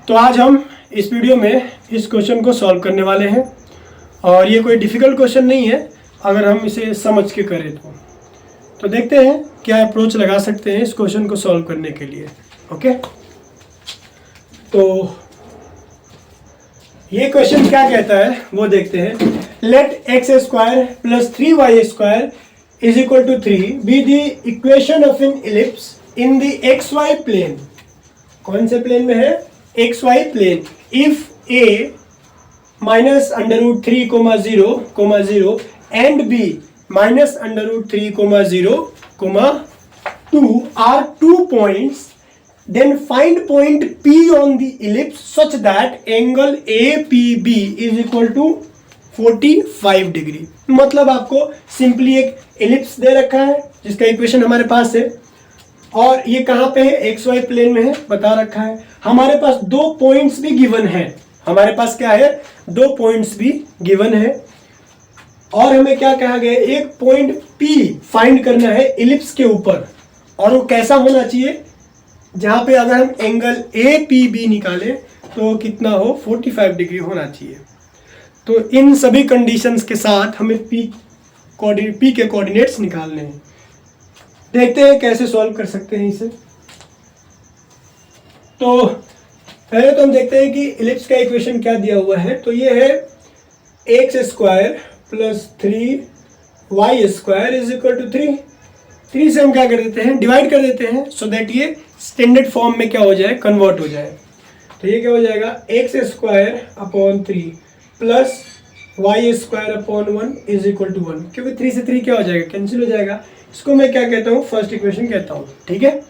तो आज हम इस वीडियो में इस क्वेश्चन को सॉल्व करने वाले हैं और ये कोई डिफ़िकल्ट क्वेश्चन नहीं है अगर हम इसे समझ के करें तो देखते हैं क्या अप्रोच लगा सकते हैं इस क्वेश्चन को सॉल्व करने के लिए। ओके, तो ये क्वेश्चन क्या कहता है वो देखते हैं। Let x square plus 3y² is equal to 3 be the equation of an ellipse in the XY plane. कौन से प्लेन में है? XY plane. If a minus under root 3 0 and b minus under root 3 0 2 are 2 points, then find point P on the ellipse such that angle APB is equal to 45 degree. मतलब आपको simply एक ellipse दे रखा है जिसका equation हमारे पास है और ये कहाँ पे है? XY प्लेन में है, बता रखा है। हमारे पास दो पॉइंट्स भी गिवन है। हमारे पास क्या है? दो पॉइंट्स भी गिवन है और हमें क्या कहा गया? एक पॉइंट P फाइंड करना है एलिप्स के ऊपर और वो कैसा होना चाहिए? जहां पे अगर हम एंगल APB निकालें तो कितना हो? 45 डिग्री होना चाहिए। तो इन सभी कंडीशंस के साथ हमें P के कोऑर्डिनेट्स निकालने हैं। देखते हैं कैसे सॉल्व कर सकते हैं इसे। तो पहले तो हम देखते हैं कि एलिप्स का इक्वेशन क्या दिया हुआ है। तो ये है x² plus 3y² is equal to 3। 3 से हम क्या कर देते हैं? डिवाइड कर देते हैं सो दैट ये स्टैंडर्ड फॉर्म में क्या हो जाए? कन्वर्ट हो जाए। तो ये क्या हो जाएगा? x² upon 3 plus y² upon 1 is equal to 1। क्योंकि 3 से 3 क्या हो जाएगा? कैंसिल हो जाएगा। इसको मैं क्या कहता हूँ? फर्स्ट इक्वेशन कहता हूँ। ठीक है,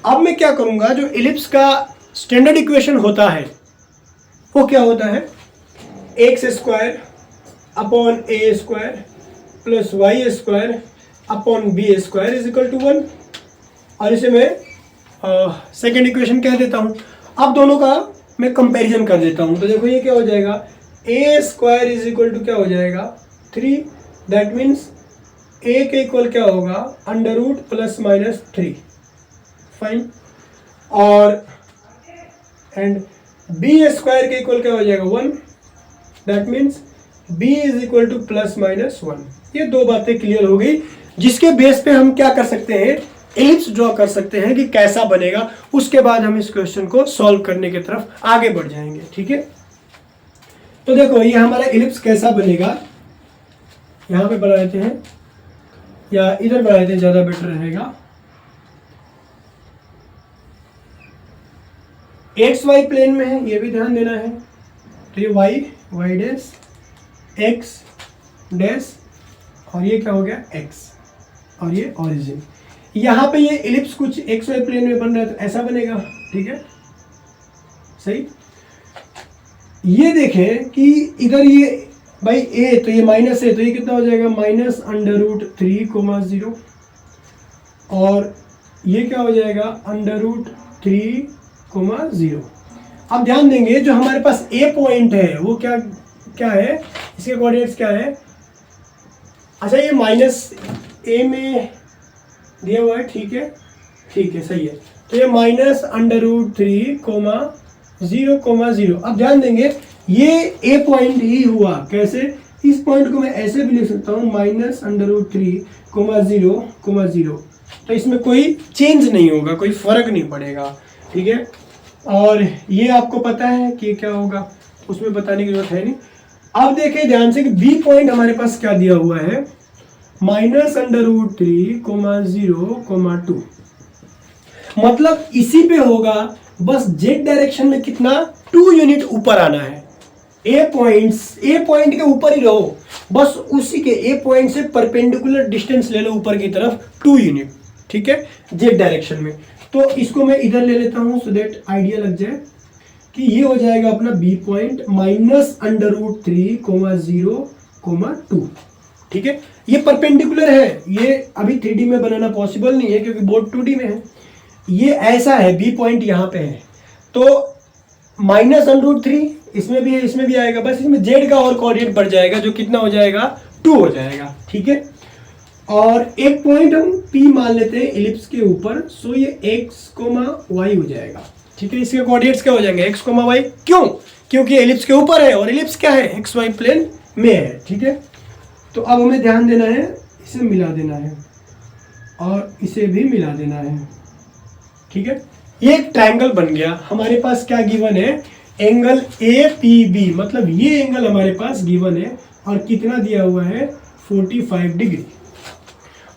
अब मैं क्या करूँगा? जो एलिप्स का स्टैंडर्ड इक्वेशन होता है वो क्या होता है? x² upon a² plus y² upon b² is equal to 1 और इसे मैं सेकेंड इक्वेशन कह देता हूँ। अब दोनों का मैं कंपैरिजन कर देता हूँ। तो देखो ये क्या हो जाएगा? a² इज इक्वल टू क्या हो जाएगा? 3। दैट मीन्स a के इक्वल क्या होगा? Under root plus minus 3। Fine. और एंड b² के इक्वल क्या हो जाएगा? 1। That means b is equal to plus minus 1। ये दो बातें क्लियर हो गई जिसके बेस पे हम क्या कर सकते हैं? एलिप्स ड्रॉ कर सकते हैं कि कैसा बनेगा। उसके बाद हम इस क्वेश्चन को सॉल्व करने की तरफ आगे बढ़ जाएंगे। ठीक है, तो देखो ये हमारा एलिप्स कैसा बनेगा। यहां पे बना देते हैं या इधर बना देते हैं, ज्यादा बेटर रहेगा। XY प्लेन में है, ये भी ध्यान देना है। तो ये y डैश x डैश और ये क्या हो गया? x और ये ओरिजिन। यहाँ पे ये एलिप्स कुछ XY प्लेन में बन रहा है तो ऐसा बनेगा। ठीक है, सही। ये देखें कि इधर ये भाई a तो ये माइनस है तो ये कितना हो जाएगा? माइनस अंडर रूट 3 0 और ये क्या हो जाएगा? Under root 3 0। अब ध्यान देंगे जो हमारे पास a पॉइंट है वो क्या है? इसके कोऑर्डिनेट्स क्या है? अच्छा ये माइनस a में दिया हुआ है। ठीक है, सही है। तो ये माइनस अंडर रूट 3 0 अब ध्यान देंगे ये a पॉइंट ही हुआ। कैसे? इस पॉइंट को मैं ऐसे भी लिख सकता हूँ माइनस अंडर रूट 3 0 तो इसमें कोई चेंज नहीं होगा, कोई फर्क नहीं पड़ेगा। ठीक है, और ये आपको पता है कि क्या होगा, उसमें बताने की जरूरत है नहीं। अब देखें ध्यान से कि b पॉइंट हमारे पास क्या दिया हुआ है? Minus under root 3 0 2। मतलब इसी पे होगा, बस z डायरेक्शन में कितना? 2 यूनिट ऊपर आना है। a पॉइंट के ऊपर ही रहो, बस उसी के a पॉइंट से परपेंडिकुलर डिस्टेंस ले लो ऊपर की तरफ 2 यूनिट। ठीक है, z डायरेक्शन में। तो इसको मैं इधर ले लेता हूं सो दैट आइडिया लग जाए कि ये हो जाएगा अपना b point minus under root 3 0 2। ठीक है, ये परपेंडिकुलर है, ये अभी 3D में बनाना पॉसिबल नहीं है क्योंकि बोर्ड 2D में है। ये ऐसा है, b पॉइंट यहाँ पे है तो माइनस अंडर रूट 3 इसमें भी है, इसमें भी आएगा, बस इसमें z का और कोऑर्डिनेट बढ़ जाएगा जो कितना हो जाएगा? 2 हो जाएगा। ठीक है, और एक पॉइंट हम P मान लेते हैं एलिप्स के ऊपर, सो ये x, y हो जाएगा। ठीक है, इसके कोऑर्डिनेट्स क्या हो जाएंगे एक्स कोमा वाई। क्यों? क्योंकि एलिप्स के ऊपर है और एलिप्स क्या है एक्स वाई प्लेन में है। ठीक है, तो अब हमें ध्यान देना है, इसे मिला देना है और इसे भी मिला देना है। ठीक है, ये एक ट्रायंगल बन गया। हमारे पास क्या गिवन है, एंगल ए पी बी, मतलब ये एंगल हमारे पास गिवन है और कितना दिया हुआ है 45 डिग्री।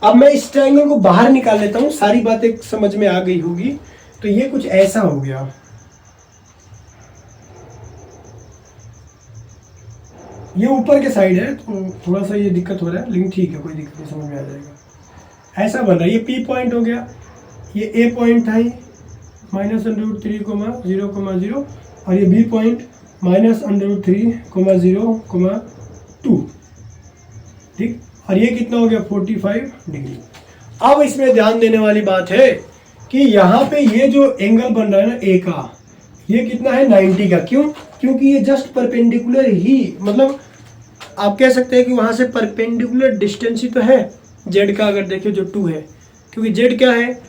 अब मैं इस ट्रायंगल को बाहर निकाल लेता हूं, सारी बातें समझ में आ गई होगी। तो ये कुछ ऐसा हो गया, ये ऊपर के साइड है तो थोड़ा सा ये दिक्कत हो रहा है, लेकिन ठीक है कोई दिक्कत नहीं, समझ में आ जाएगा। ऐसा बन रहा है, ये पी पॉइंट हो गया, ये ए पॉइंट था -√3, 0, 0 और ये बी पॉइंट -√3, 0, 2। ठीक, और ये कितना हो गया 45 डिग्री। अब इसमें ध्यान देने वाली बात है कि यहाँ पे ये जो एंगल बन रहा है ना ए का, ये कितना है 90 का। क्यों? क्योंकि ये जस्ट परपेंडिकुलर ही, मतलब आप कह सकते हैं कि वहां से परपेंडिकुलर डिस्टेंस ही तो है जेड का, अगर देखें जो 2 है, क्योंकि जेड क्या है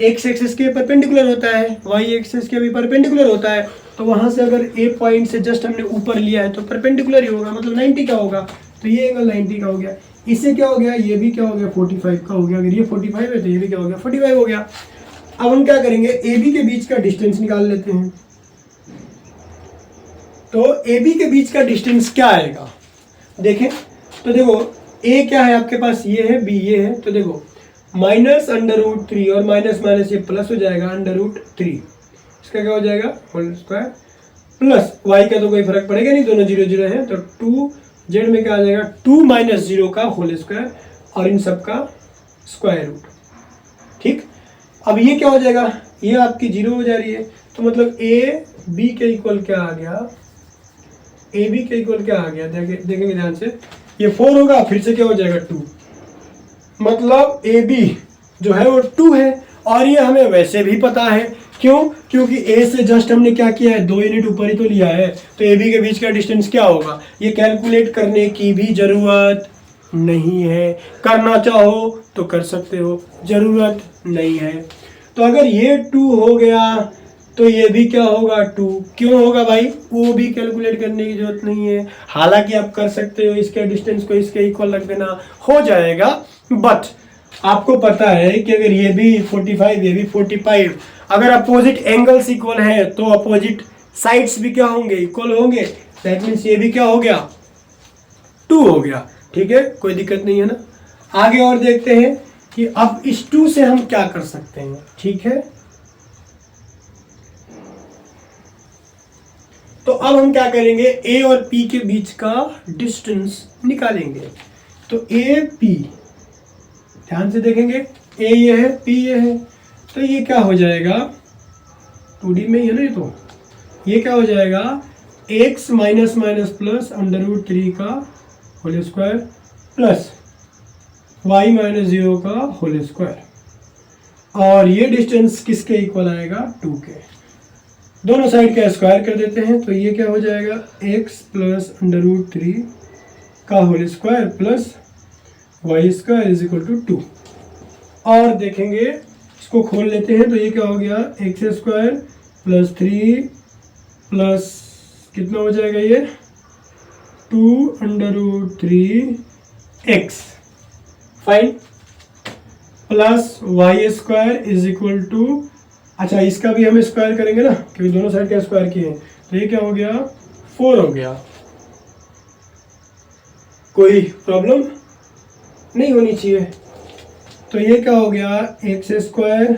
एक्स एक्सिस के परपेंडिकुलर होता है, वाई एक्सिस के भी परपेंडिकुलर होता है। तो वहां से अगर ए पॉइंट से जस्ट हमने ऊपर लिया है तो परपेंडिकुलर ही होगा, मतलब 90 का होगा। तो ये एंगल 90 का हो गया। इससे क्या हो गया, ये भी क्या हो गया 45 का हो गया। अगर ये 45 है तो ये भी क्या हो गया 45 हो गया। अब हम क्या करेंगे, ए बी के बीच का डिस्टेंस निकाल लेते हैं। तो ए बी के बीच का डिस्टेंस क्या आएगा, देखें तो देखो ए क्या है आपके पास, ये है, बी ये है। तो देखो -√3 और माइनस माइनस ये प्लस हो जाएगा √3, इसका क्या हो जाएगा होल स्क्वायर प्लस वाई का तो कोई फर्क पड़ेगा नहीं, दोनों 0 0 है। तो 2 जेड में क्या आ जाएगा 2 - 0 का होल स्क्वायर और इन सब का स्क्वायर रूट। ठीक, अब ये क्या हो जाएगा, ये आपकी 0 हो जा रही है। तो मतलब ए बी के इक्वल क्या आ गया, ए बी के इक्वल क्या आ गया, देखेंगे ध्यान से, ये 4 होगा, फिर से क्या हो जाएगा 2, मतलब ए बी जो है वो 2 है। और ये हमें वैसे भी पता है, क्यों? क्योंकि ए से जस्ट हमने क्या किया है 2 यूनिट ऊपर ही तो लिया है। तो ए बी के बीच का डिस्टेंस क्या होगा, ये कैलकुलेट करने की भी जरूरत नहीं है। करना चाहो तो कर सकते हो, जरूरत नहीं है। तो अगर ये 2 हो गया तो ये भी क्या होगा 2। क्यों होगा भाई, वो भी कैलकुलेट करने की जरूरत नहीं है। हालांकि आप कर सकते हो, इसके डिस्टेंस को इसके इक्वल रख देना, हो जाएगा। बट आपको पता है कि अगर ये भी 45 ये भी 45, अगर अपोजिट एंगल्स इक्वल है तो अपोजिट साइड्स भी क्या होंगे, इक्वल होंगे। दैट मीन्स ये भी क्या हो गया 2 हो गया। ठीक है, कोई दिक्कत नहीं है ना। आगे और देखते हैं कि अब इस 2 से हम क्या कर सकते हैं। ठीक है, तो अब हम क्या करेंगे, ए और पी के बीच का डिस्टेंस निकालेंगे। तो ए पी, ध्यान से देखेंगे, ए ये है, पी ये है। तो ये क्या हो जाएगा 2D में ही है ना, तो ये क्या हो जाएगा x माइनस माइनस प्लस √3 का होल स्क्वायर प्लस y - 0 का होल स्क्वायर। और ये डिस्टेंस किसके इक्वल आएगा 2 के। दोनों साइड का स्क्वायर कर देते हैं। तो ये क्या हो जाएगा x प्लस √3 का whole square plus y square is equal to 2। और देखेंगे, इसको खोल लेते हैं। तो ये क्या हो गया x स्क्वायर प्लस 3 प्लस कितना हो जाएगा ये 2√3x, fine, plus y square is equal to, अच्छा इसका भी हम स्क्वायर करेंगे ना, क्योंकि दोनों साइड का स्क्वायर किए हैं। तो ये क्या हो गया 4 हो गया। कोई प्रॉब्लम नहीं होनी चाहिए। तो ये क्या हो गया x square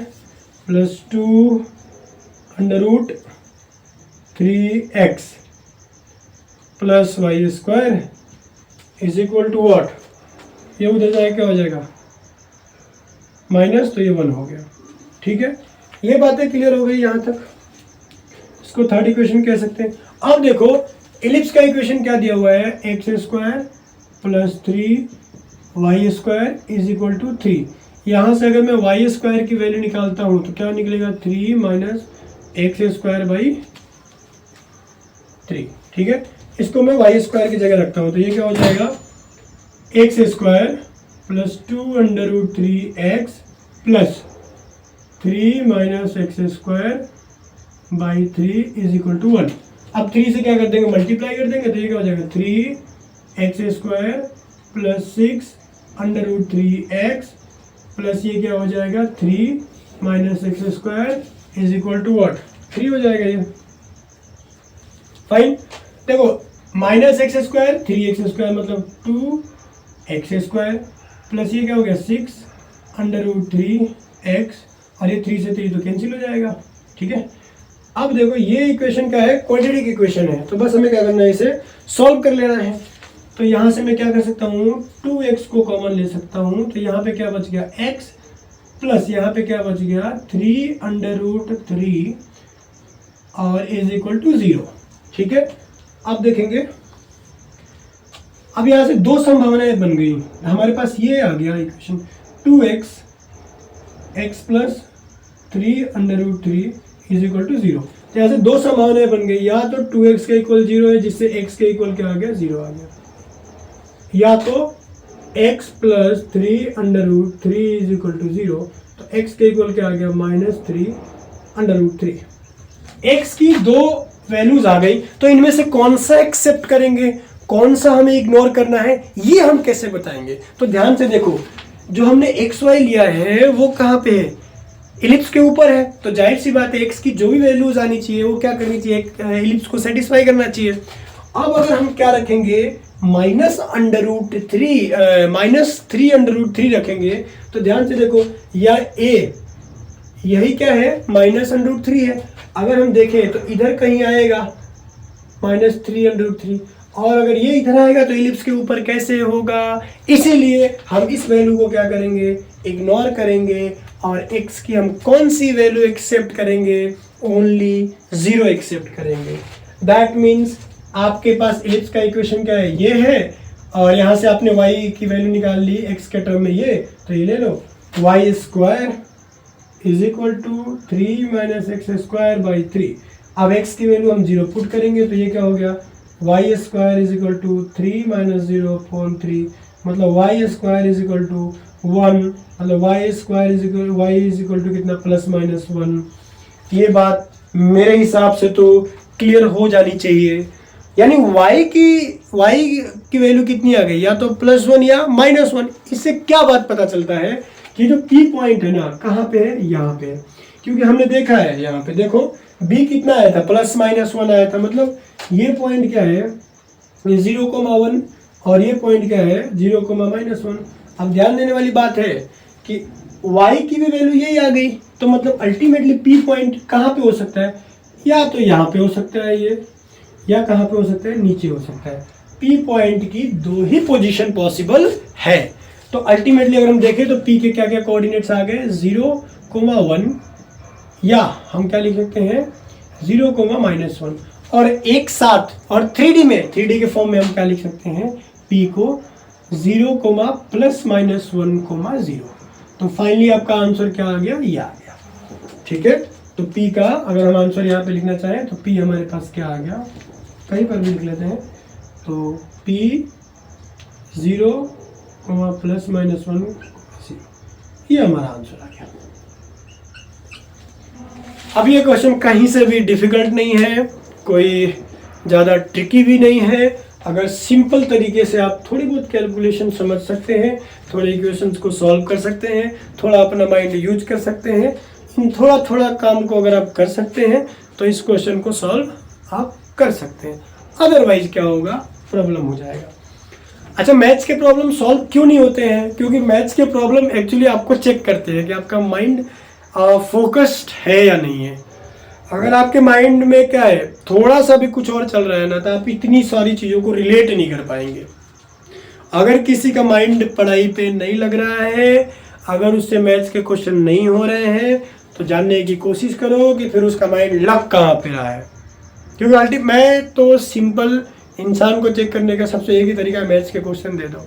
plus 2√3x plus y square is equal to what, ये उधर जाए क्या हो जाएगा माइनस, तो ये 1 हो गया। ठीक है, ये बातें क्लियर हो गई यहाँ तक। इसको थर्ड इक्वेशन कह सकते हैं। अब देखो एलिप्स का इक्वेशन क्या दिया हुआ है, x square plus 3y square is equal to 3। यहाँ से अगर मैं y स्क्वायर की वैल्यू निकालता हूँ तो क्या निकलेगा 3 माइनस एक्स स्क्वायर बाई 3। ठीक है, इसको मैं y स्क्वायर की जगह रखता हूँ। तो ये क्या हो जाएगा x square plus 2√3x plus 3 minus x square by 3 is equal to 1। अब 3 से क्या कर देंगे, मल्टीप्लाई कर देंगे, तो ये क्या हो जाएगा 3x² plus 6 under root 3x plus ये क्या हो जाएगा 3 minus x² is equal to what, 3 हो जाएगा ये। फाइन, देखो माइनस x² 3x² मतलब 2x² प्लस ये क्या हो गया 6 अंडर रूट 3x और ये 3 से 3 तो कैंसिल हो जाएगा। ठीक है, अब देखो ये इक्वेशन क्या है, क्वाड्रेटिक इक्वेशन है, तो बस हमें क्या करना है, इसे सॉल्व कर लेना है। तो यहाँ से मैं क्या कर सकता हूँ, 2x को कॉमन ले सकता हूँ, तो यहाँ पे क्या बच गया x प्लस यहाँ पे क्या बच गया 3 अंडर रूट 3 और इज इक्वल टू 0। ठीक है, अब देखेंगे, अब यहाँ से दो संभावनाएं बन गई हमारे पास, ये आ गया equation 2x plus 3 under root 3 is equal to 0। तो यहाँ से दो संभावनाएं बन गई, या तो 2x के इक्वल 0 है जिससे x के इक्वल क्या आ गया 0 आ गया, या तो x plus 3 under root 3 is equal to 0, तो x के इक्वल क्या आ गया -3 अंडर रूट 3। x की दो वैल्यूज आ गई, तो इनमें से कौन सा एक्सेप्ट करेंगे, कौन सा हमें इग्नोर करना है, ये हम कैसे बताएंगे। तो ध्यान से देखो, जो हमने xy लिया है वो कहाँ पे है, इलिप्स के ऊपर है, तो जाहिर सी बात है x की जो भी वैल्यूज आनी चाहिए वो क्या करनी चाहिए, इलिप्स को सेटिस्फाई करना चाहिए। अब अगर हम क्या रखेंगे -3 अंडर रूट 3 रखेंगे, तो ध्यान से देखो या a यही क्या है -√3 है, अगर हम देखें तो इधर कहीं आएगा -3√3, और अगर ये इधर आएगा तो इलिप्स के ऊपर कैसे होगा, इसीलिए हम इस वैल्यू को क्या करेंगे, इग्नोर करेंगे, और x की हम कौन सी वैल्यू एक्सेप्ट करेंगे, ओनली 0 एक्सेप्ट करेंगे। दैट मीन्स आपके पास इलिप्स का इक्वेशन क्या है, ये है, और यहाँ से आपने y की वैल्यू निकाल ली x के टर्म में ये, तो ये ले लो y² is equal to 3 minus x² by 3। अब x की वैल्यू हम 0 पुट करेंगे, तो ये क्या हो गया y² is equal to 3 minus 0 upon 3, मतलब y² इज इक्वल टू 1, मतलब y इज इक्वल टू कितना +-1। ये बात मेरे हिसाब से तो क्लियर हो जानी चाहिए, यानी y की वैल्यू कितनी आ गई, या तो +1 या -1। इससे क्या बात पता चलता है कि जो P पॉइंट है ना कहाँ पे है, यहाँ पे है, क्योंकि हमने देखा है यहाँ पे देखो B कितना आया था, +-1 आया था, मतलब ये पॉइंट क्या है 0,1 और ये पॉइंट क्या है 0,-1। अब ध्यान देने वाली बात है कि y की भी वैल्यू यही आ गई, तो मतलब अल्टीमेटली P पॉइंट कहाँ पे हो सकता है, या तो यहाँ पे हो सकता है ये, या कहाँ पे हो सकता है, नीचे हो सकता है। P पॉइंट की दो ही पोजीशन पॉसिबल है, तो अल्टीमेटली अगर हम देखें तो P के क्या क्या कोऑर्डिनेट्स आ गए 0,1, या हम क्या लिख सकते हैं 0,-1, और एक साथ और 3D के फॉर्म में हम क्या लिख सकते हैं, P को 0,+-1,0। तो फाइनली आपका आंसर क्या आ गया, ये आ गया। ठीक है, तो P का अगर हम आंसर यहाँ पे लिखना चाहें तो P हमारे पास क्या आ गया, कहीं पर भी लिख लेते हैं, तो P 0,+-1,0, ये हमारा आंसर आ गया। अब ये क्वेश्चन कहीं से भी डिफिकल्ट नहीं है, कोई ज़्यादा ट्रिकी भी नहीं है। अगर सिंपल तरीके से आप थोड़ी बहुत कैलकुलेशन समझ सकते हैं, थोड़े इक्वेशंस को सॉल्व कर सकते हैं, थोड़ा अपना माइंड यूज कर सकते हैं, इन थोड़ा थोड़ा काम को अगर आप कर सकते हैं तो इस क्वेश्चन को सॉल्व आप कर सकते हैं। अदरवाइज क्या होगा, प्रॉब्लम हो जाएगा। अच्छा, मैथ्स के प्रॉब्लम सॉल्व क्यों नहीं होते हैं, क्योंकि मैथ्स के प्रॉब्लम एक्चुअली आपको चेक करते हैं कि आपका माइंड फोकस्ड है या नहीं है। अगर आपके माइंड में क्या है, थोड़ा सा भी कुछ और चल रहा है ना, तो आप इतनी सारी चीज़ों को रिलेट नहीं कर पाएंगे। अगर किसी का माइंड पढ़ाई पे नहीं लग रहा है, अगर उससे मैथ्स के क्वेश्चन नहीं हो रहे हैं, तो जानने की कोशिश करो कि फिर उसका माइंड लग कहाँ पे रहा है। क्योंकि मैं तो सिंपल इंसान को चेक करने का सबसे एक ही तरीका, मैथ्स के क्वेश्चन दे दो।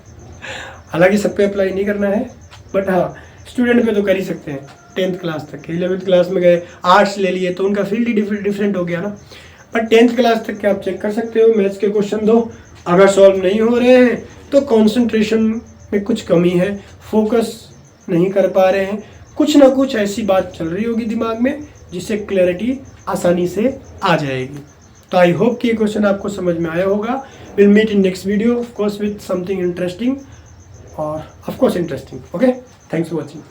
हालांकि सब पे अप्लाई नहीं करना है, बट हाँ स्टूडेंट पे तो कर ही सकते हैं। 10th क्लास तक के, 11th क्लास में गए आर्ट्स ले लिए तो उनका फील्ड ही डिफरेंट हो गया ना, बट 10th क्लास तक के आप चेक कर सकते हो, मैथ्स के क्वेश्चन दो। अगर सॉल्व नहीं हो रहे हैं तो कंसंट्रेशन में कुछ कमी है, फोकस नहीं कर पा रहे हैं, कुछ ना कुछ ऐसी बात चल रही होगी दिमाग में जिससे क्लैरिटी आसानी से आ जाएगी। तो आई होप कि ये क्वेश्चन आपको समझ में आया होगा। Will meet in next video of course with something interesting और of course interesting. Okay, thanks for watching.